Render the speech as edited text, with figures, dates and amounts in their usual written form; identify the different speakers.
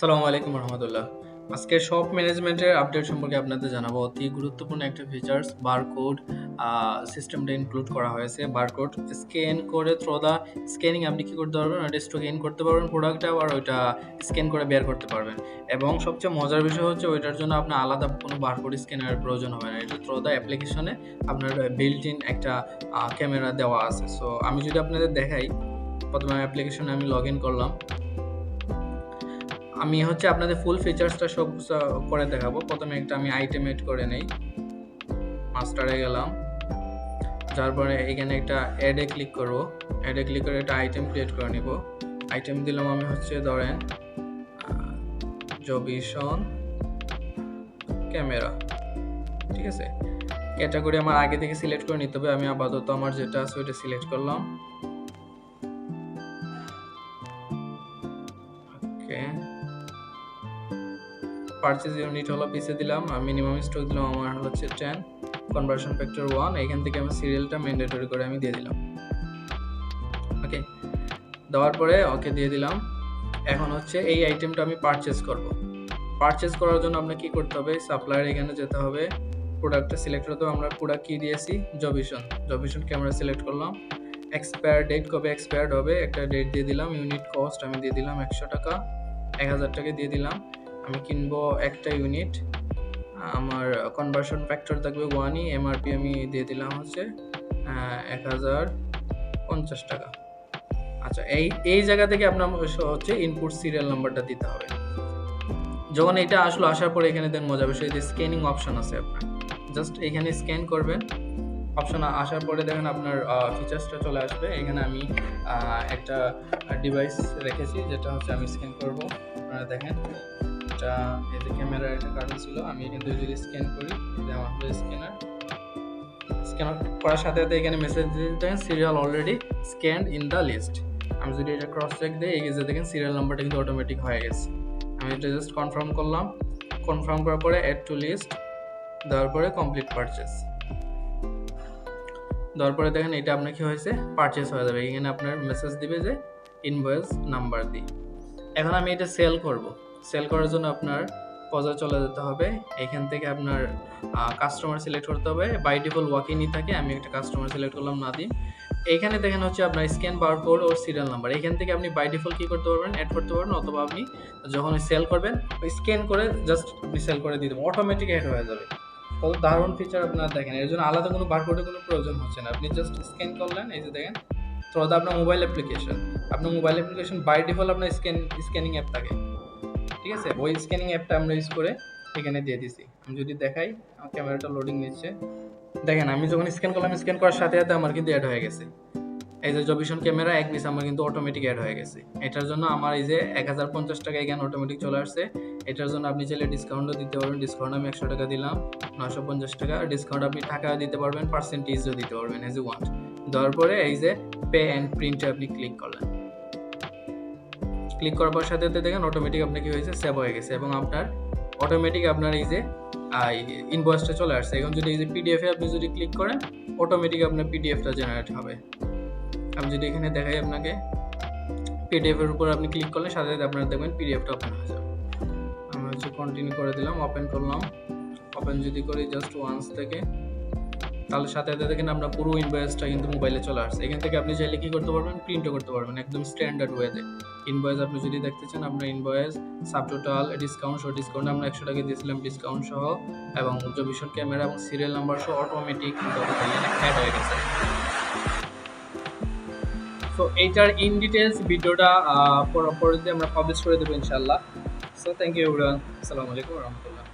Speaker 1: আসসালামু আলাইকুম রহমতুল্লাহ। আজকে শপ ম্যানেজমেন্টের আপডেট সম্পর্কে আপনাদের জানাবো। অতি গুরুত্বপূর্ণ একটা ফিচার্স বারকোড সিস্টেমটা ইনক্লুড করা হয়েছে। বারকোড স্ক্যান করে থ্রো দা স্ক্যানিং আপনি কি করতে পারবেন, ওটা স্ক্যান করতে পারবেন প্রোডাক্টটা, আর ওইটা স্ক্যান করে বের করতে পারবেন। এবং সবচেয়ে মজার বিষয় হচ্ছে ওইটার জন্য আপনার আলাদা কোনো বারকোড স্ক্যানারের প্রয়োজন হবে না। এটা থ্রো দা অ্যাপ্লিকেশনে আপনার বিল্ট ইন একটা ক্যামেরা দেওয়া আছে। সো আমি যদি আপনাদের দেখাই, প্রথমে অ্যাপ্লিকেশনে আমি লগ ইন করলাম। আমি হচ্ছে আপনাদের ফুল ফিচার্সটা সব করে দেখাবো। প্রথমে একটা আমি আইটেম এড করে নেই, মাস্টারে গেলাম, যার পরে এখানে একটা অ্যাডে ক্লিক করব। অ্যাডে ক্লিক করে একটা আইটেম ক্রিয়েট করে নিব। আইটেম দিলাম আমি হচ্ছে ধরেন জবিশন ক্যামেরা, ঠিক আছে। ক্যাটাগরি আমার আগে থেকে সিলেক্ট করে নিতে হবে। আমি আপাতত আমার যেটা আছে ওইটা সিলেক্ট করলাম। ওকে, পারচেজ ইউনিট হলো পিসে দিলাম, মিনিমাম স্টক দিলাম আমার হচ্ছে 10, কনভার্সন ফ্যাক্টর 1। এখান থেকে আমি সিরিয়ালটা ম্যান্ডেটরি করে আমি দিয়ে দিলাম। ওকে, দেওয়ার পরে ওকে দিয়ে দিলাম। এখন হচ্ছে এই আইটেমটা আমি পারচেজ করব। পারচেজ করার জন্য আপনাকে কি করতে হবে, সাপ্লায়ার এখানে যেতে হবে, প্রোডাক্টটা সিলেক্ট করতে হবে। আমরা প্রোডাক্ট কি দিয়েছি, জবিশন ক্যামেরা সিলেক্ট করলাম। এক্সপায়ার ডেট, কবে এক্সপায়ার্ড হবে একটা ডেট দিয়ে দিলাম। ইউনিট কস্ট আমি দিয়ে দিলাম 100 টাকা, 1000 টাকা দিয়ে দিলাম। আমি কিনবো একটা ইউনিট, আমার কনভার্সন ফ্যাক্টর থাকবে 1ই, এমআরপি আমি দিয়ে দিলাম হচ্ছে 1050 টাকা। আচ্ছা, এই জায়গা থেকে আপনার হচ্ছে ইনপুট সিরিয়াল নাম্বারটা দিতে হবে। যখন এটা আসলো, আসার পরে এখানে দেন মজা বিষয় যে স্ক্যানিং অপশন আছে, আপনার জাস্ট এখানে স্ক্যান করবেন। অপশন আসার পরে দেখেন আপনার ফিচার্সটা চলে আসবে। এখানে আমি একটা ডিভাইস রেখেছি যেটা হচ্ছে আমি স্ক্যান করব। আপনারা দেখেন এটা, এই যে ক্যামেরার একটা কার্ড ছিল, আমি কিন্তু যদি স্ক্যান করি, এটা আমার হলো স্ক্যানার। স্ক্যান করার সাথে সাথে এখানে মেসেজ দিয়ে দেখেন serial already scanned in the list. আমি যদি এটা ক্রস চেক দিই, এই যে দেখেন সিরিয়াল নাম্বারটা কিন্তু অটোমেটিক হয়ে গেছে। আমি এটা জাস্ট কনফার্ম করলাম। কনফার্ম করার পরে অ্যাড টু লিস্ট দেওয়ার পরে কমপ্লিট পারচেজ দেওয়ার পরে দেখেন এটা আপনার কি হয়েছে, পারচেজ হয়ে যাবে। এখানে আপনার মেসেজ দিবে যে ইনভয়েস নাম্বার দিই। এখন আমি এটা সেল করব। সেল করার জন্য আপনার পজা চলে যেতে হবে। এখান থেকে আপনার কাস্টমার সিলেক্ট করতে হবে। বাই ডিফল্ট ওয়াকিনই থাকে, আমি একটা কাস্টমার সিলেক্ট করলাম নাদিম। এইখানে দেখেন হচ্ছে আপনার স্ক্যান বারকোড ও সিরিয়াল নাম্বার। এখান থেকে আপনি বাই ডিফল্ট কি করতে পারবেন, অ্যাড করতে পারবেন, অথবা আপনি যখন সেল করবেন স্ক্যান করে জাস্ট আপনি সেল করে দিয়ে দেবেন, অটোমেটিক অ্যাড হয়ে যাবে। কত দারুণ ফিচার আপনারা দেখেন। এর জন্য আলাদা কোনো বারকোডের কোনো প্রয়োজন হচ্ছে না। আপনি জাস্ট স্ক্যান করলেন, এই যে দেখেন থ্রু দা আপনার মোবাইল অ্যাপ্লিকেশন। আপনার মোবাইল অ্যাপ্লিকেশন বাই ডিফল্ট আপনার স্ক্যানিং অ্যাপ থাকে, ঠিক আছে। ওই স্ক্যানিং অ্যাপটা আমরা ইউজ করে এখানে দিয়ে দিছি। আমি যদি দেখাই, আমার ক্যামেরাটা লোডিং নিচ্ছে, দেখেন আমি যখন স্ক্যান করলাম, স্ক্যান করার সাথে সাথে আমার কিন্তু অ্যাড হয়ে গেছে। এই যে জবিশন ক্যামেরা এক পিস আমার কিন্তু অটোমেটিক অ্যাড হয়ে গেছে। এটার জন্য আমার এই যে 1050 টাকা এখানে অটোমেটিক চলে আসছে। এটার জন্য আপনি চাইলে ডিসকাউন্টও দিতে পারবেন। ডিসকাউন্ট আমি 100 টাকা দিলাম, 950 টাকা ডিসকাউন্ট। আপনি টাকা দিতে পারবেন, পার্সেন্টেজও দিতে পারবেন এজ ইউ ওয়ান্ট। দেওয়ার পরে এই যে পে অ্যান্ড প্রিন্টে আপনি ক্লিক করলেন। ক্লিক করার সাথে সাথে দেখেন অটোমেটিক আপনার কি হয়েছে, সেভ হয়ে গেছে। এবং আপনার অটোমেটিক আপনার এই যে ইনভয়েসটা চলে আসছে। এখন যদি এই যে পিডিএফ এ আপনি যদি ক্লিক করেন, অটোমেটিক আপনার পিডিএফটা জেনারেট হবে। আমি যদি এখানে দেখাই আপনাকে, পিডিএফ এর উপর আপনি ক্লিক করলে সাথে সাথে আপনারা দেখবেন পিডিএফটা ওপেন হয়ে যাবে। আমি হচ্ছে কন্টিনিউ করে দিলাম, ওপেন করলাম। ওপেন যদি করি জাস্ট ওয়ান্স থেকে, তাহলে সাথে সাথে দেখেন আপনার পুরো ইনভয়েসটা কিন্তু মোবাইলে চলে আসছে। এখান থেকে আপনি চাইলে কি করতে পারবেন, প্রিন্টও করতে পারবেন একদম স্ট্যান্ডার্ড ওয়েতে। ইনভয়েস আপনি যদি দেখতে চান, আপনার ইনভয়েস সাবটোটাল ডিসকাউন্ট সহ, ডিসকাউন্ট আমরা 100 টাকা দিয়েছিলাম ডিসকাউন্ট সহ, এবং জবিশন ক্যামেরা এবং সিরিয়াল নাম্বার সহ অটোমেটিক কিন্তু অ্যাড হয়ে গেছে। সো এইটার ইন ডিটেলস ভিডিওটা পরে আমরা পাবলিশ করে দেবো ইনশাআল্লাহ। সো থ্যাংক ইউ এভরিওয়ান, আসসালামু আলাইকুম ওয়া রাহমাতুল্লাহ।